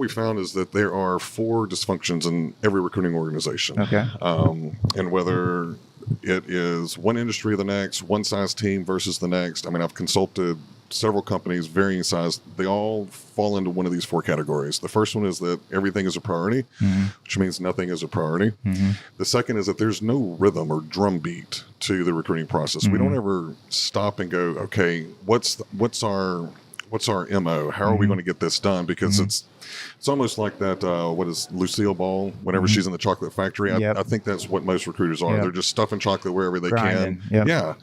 we found is that there are 4 dysfunctions in every recruiting organization. Okay. And whether it is one industry or the next, one size team versus the next. I mean, I've consulted several companies, varying size. They all fall into one of these 4 categories. The first one is that everything is a priority, which means nothing is a priority. The second is that there's no rhythm or drum beat to the recruiting process. We don't ever stop and go, okay, what's our MO? How are we going to get this done? Because it's almost like that, what is Lucille Ball, whenever she's in the chocolate factory. I think that's what most recruiters are. They're just stuffing chocolate wherever they can. Yeah.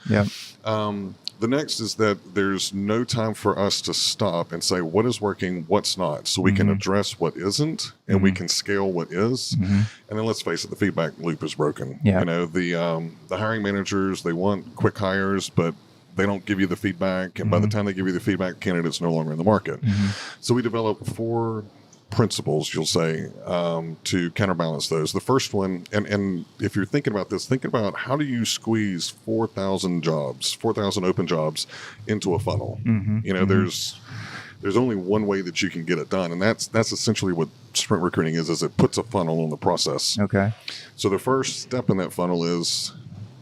The next is that there's no time for us to stop and say what is working, what's not, so we can address what isn't and we can scale what is. And then let's face it, the feedback loop is broken. You know, the hiring managers, they want quick hires, but they don't give you the feedback. And by the time they give you the feedback, candidate's no longer in the market. So we developed 4 principles, you'll say, to counterbalance those. The first one, and if you're thinking about this, think about how do you squeeze 4,000 open jobs into a funnel. You know, there's only one way that you can get it done, and that's essentially what sprint recruiting is it puts a funnel on the process. Okay. So the first step in that funnel is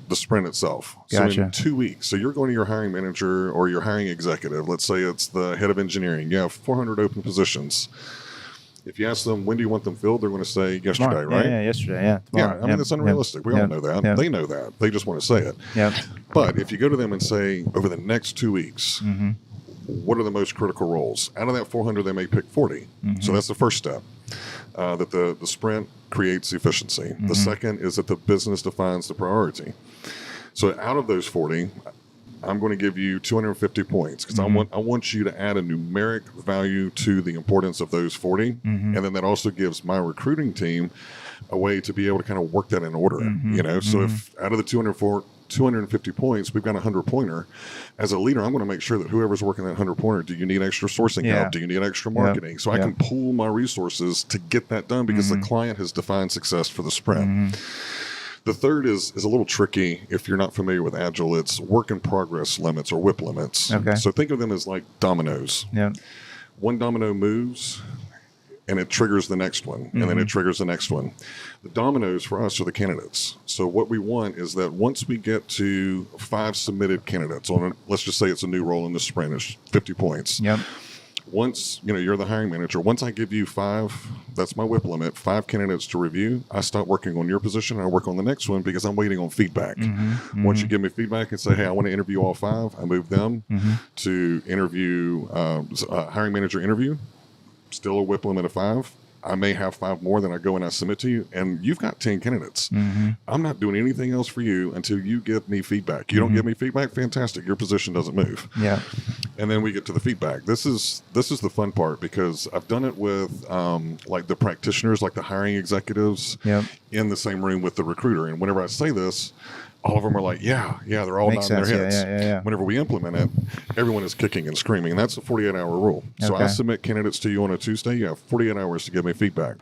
the sprint itself. Gotcha. So in 2 weeks, so you're going to your hiring manager or your hiring executive, let's say it's the head of engineering, you have 400 open positions. If you ask them, when do you want them filled, they're going to say yesterday, right? Yeah, yesterday, Tomorrow. I mean, that's unrealistic. We all know that. They know that. They just want to say it. But if you go to them and say, over the next 2 weeks, what are the most critical roles? Out of that 400, they may pick 40. So that's the first step, that the sprint creates efficiency. The second is that the business defines the priority. So out of those 40, I'm going to give you 250 points because I want you to add a numeric value to the importance of those 40. And then that also gives my recruiting team a way to be able to kind of work that in order. You know, so if out of the 250 points, we've got a 100-pointer. As a leader, I'm going to make sure that whoever's working that 100-pointer, do you need extra sourcing help? Do you need extra marketing? So I can pool my resources to get that done because the client has defined success for the sprint. The third is a little tricky if you're not familiar with Agile. It's work in progress limits or WIP limits. So think of them as like dominoes. One domino moves and it triggers the next one, and then it triggers the next one. The dominoes for us are the candidates. So what we want is that once we get to 5 submitted candidates on let's just say it's a new role in the sprint, it's 50 points. Once, you know, you're the hiring manager, once I give you 5, that's my WIP limit, 5 candidates to review, I stop working on your position and I work on the next one because I'm waiting on feedback. Once you give me feedback and say, hey, I want to interview all 5, I move them to interview, hiring manager interview, still a WIP limit of 5. I may have 5 more than I go and I submit to you, and you've got 10 candidates. I'm not doing anything else for you until you give me feedback. You don't give me feedback, fantastic. Your position doesn't move. And then we get to the feedback. This is the fun part because I've done it with like the practitioners, like the hiring executives in the same room with the recruiter. And whenever I say this, all of them are like, yeah, they're all nodding their heads. Whenever we implement it, everyone is kicking and screaming. And that's a 48-hour rule. So I submit candidates to you on a Tuesday. You have 48 hours to give me feedback.